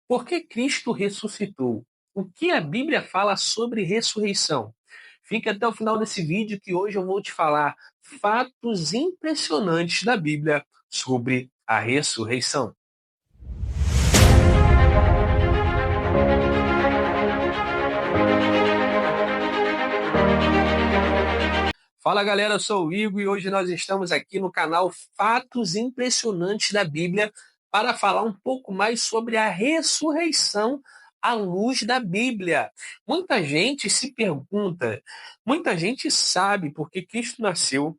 Por que Cristo ressuscitou? O que a Bíblia fala sobre ressurreição? Fique até o final desse vídeo que hoje eu vou te falar fatos impressionantes da Bíblia sobre a ressurreição. Fala galera, eu sou o Igor e hoje nós estamos aqui no canal Fatos Impressionantes da Bíblia para falar um pouco mais sobre a ressurreição à luz da Bíblia. Muita gente se pergunta, muita gente sabe por que Cristo nasceu,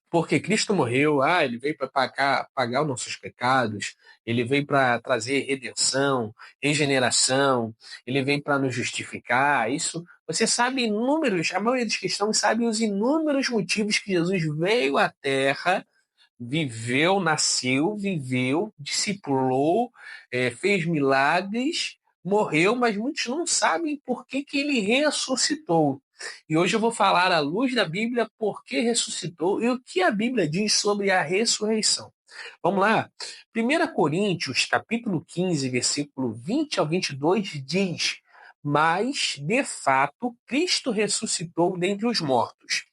porque Cristo morreu, ele veio para pagar os nossos pecados, ele veio para trazer redenção, regeneração, ele veio para nos justificar. Isso, você sabe inúmeros, a maioria dos cristãos sabe os inúmeros motivos que Jesus veio à Terra, viveu, nasceu, viveu, discipulou, fez milagres, morreu, mas muitos não sabem por que ele ressuscitou. E hoje eu vou falar à luz da Bíblia por que ressuscitou e o que a Bíblia diz sobre a ressurreição. Vamos lá? 1 Coríntios, capítulo 15, versículo 20 ao 22 diz: Mas, de fato, Cristo ressuscitou dentre os mortos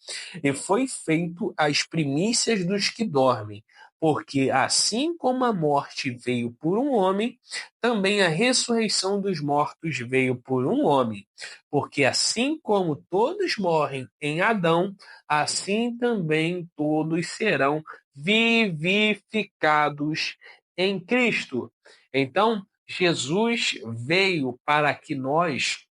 e foi feito as primícias dos que dormem. Porque assim como a morte veio por um homem, também a ressurreição dos mortos veio por um homem. Porque assim como todos morrem em Adão, assim também todos serão vivificados em Cristo. Então, Jesus veio para que nós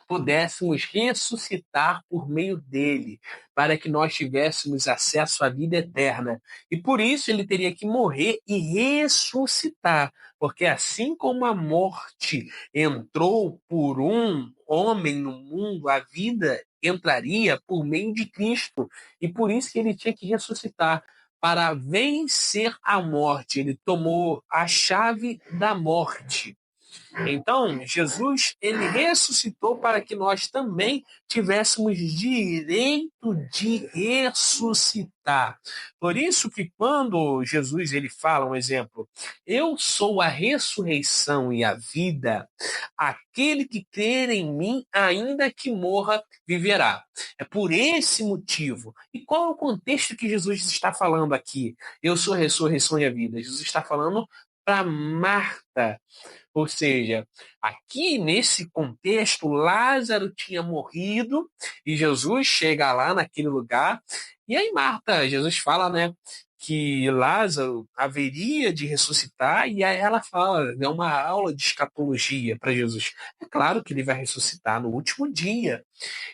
pudéssemos ressuscitar por meio dele, para que nós tivéssemos acesso à vida eterna. E por isso ele teria que morrer e ressuscitar, porque assim como a morte entrou por um homem no mundo, a vida entraria por meio de Cristo. E por isso que ele tinha que ressuscitar. Para vencer a morte, ele tomou a chave da morte. Então, Jesus, ele ressuscitou para que nós também tivéssemos direito de ressuscitar. Por isso que quando Jesus ele fala um exemplo, eu sou a ressurreição e a vida, aquele que crer em mim, ainda que morra, viverá. É por esse motivo. E qual é o contexto que Jesus está falando aqui? Eu sou a ressurreição e a vida. Jesus está falando para Marta. Ou seja, aqui nesse contexto, Lázaro tinha morrido e Jesus chega lá naquele lugar. E aí, Marta, Jesus fala, né, que Lázaro haveria de ressuscitar, e aí ela fala, é uma aula de escatologia para Jesus. É claro que ele vai ressuscitar no último dia.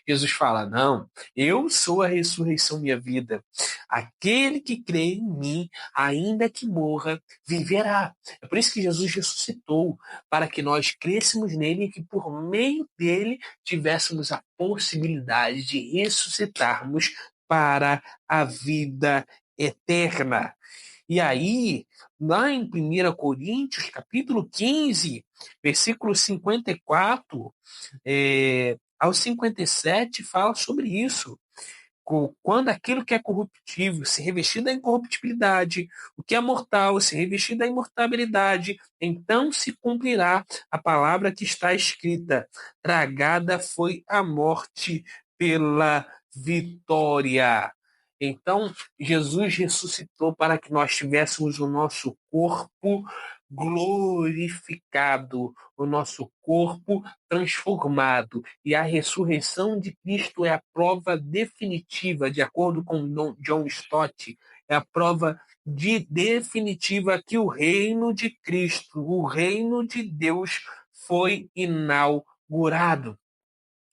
Jesus fala: Não, eu sou a ressurreição e a vida. Aquele que crê em mim, ainda que morra, viverá. É por isso que Jesus ressuscitou, para que nós crêssemos nele e que por meio dele tivéssemos a possibilidade de ressuscitarmos para a vida eterna. E aí, lá em 1 capítulo 15, versículo 54, ao 57 fala sobre isso. Quando aquilo que é corruptível se revestir da incorruptibilidade, o que é mortal se revestir da imortalidade, então se cumprirá a palavra que está escrita: tragada foi a morte pela vitória. Então, Jesus ressuscitou para que nós tivéssemos o nosso corpo glorificado, o nosso corpo transformado. E a ressurreição de Cristo é a prova definitiva, de acordo com John Stott, é a prova definitiva que o reino de Cristo, o reino de Deus, foi inaugurado.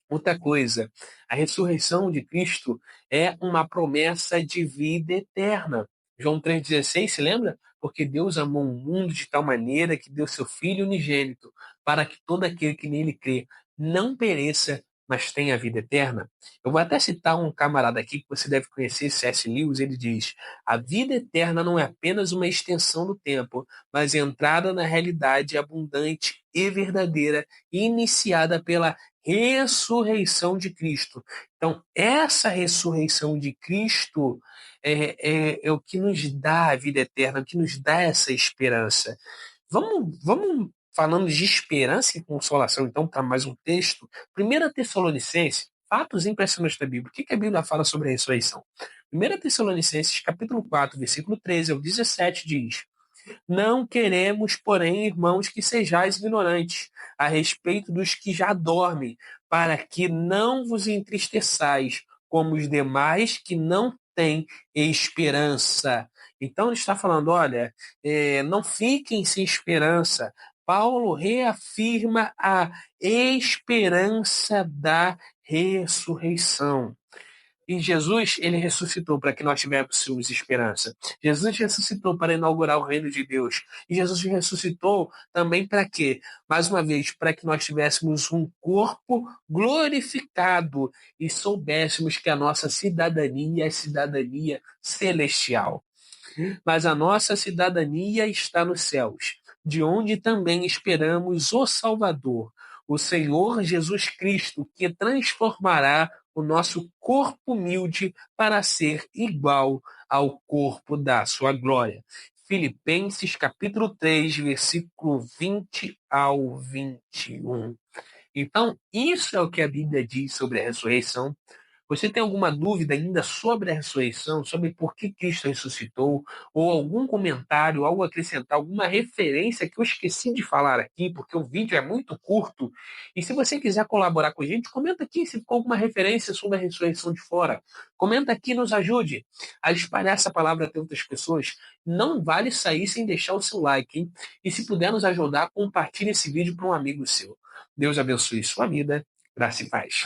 Outra coisa, a ressurreição de Cristo é uma promessa de vida eterna. João 3,16, se lembra? Porque Deus amou o mundo de tal maneira que deu seu Filho unigênito, para que todo aquele que nele crê não pereça, mas tenha vida eterna. Eu vou até citar um camarada aqui que você deve conhecer, C.S. Lewis, ele diz: a vida eterna não é apenas uma extensão do tempo, mas entrada na realidade abundante e verdadeira, iniciada pela ressurreição de Cristo. Então, essa ressurreição de Cristo é o que nos dá a vida eterna, o que nos dá essa esperança. Vamos falando de esperança e consolação, então, para mais um texto, 1 Tessalonicenses, fatos impressionantes da Bíblia. O que a Bíblia fala sobre a ressurreição? 1 Tessalonicenses, capítulo 4, versículo 13 ao 17, diz: Não queremos, porém, irmãos, que sejais ignorantes a respeito dos que já dormem, para que não vos entristeçais, como os demais que não têm esperança. Então ele está falando, olha, não fiquem sem esperança. Paulo reafirma a esperança da ressurreição. E Jesus, ele ressuscitou para que nós tivéssemos esperança. Jesus ressuscitou para inaugurar o reino de Deus. E Jesus ressuscitou também para quê? Mais uma vez, para que nós tivéssemos um corpo glorificado e soubéssemos que a nossa cidadania é cidadania celestial. Mas a nossa cidadania está nos céus, de onde também esperamos o Salvador, o Senhor Jesus Cristo, que transformará o nosso corpo humilde para ser igual ao corpo da sua glória. Filipenses capítulo 3, versículo 20 ao 21. Então, isso é o que a Bíblia diz sobre a ressurreição. Você tem alguma dúvida ainda sobre a ressurreição, sobre por que Cristo ressuscitou, ou algum comentário, algo a acrescentar, alguma referência que eu esqueci de falar aqui, porque o vídeo é muito curto? E se você quiser colaborar com a gente, comenta aqui se ficou alguma referência sobre a ressurreição de fora. Comenta aqui, nos ajude a espalhar essa palavra até outras pessoas. Não vale sair sem deixar o seu like, hein? E se puder nos ajudar, compartilhe esse vídeo para um amigo seu. Deus abençoe sua vida. Graça e paz.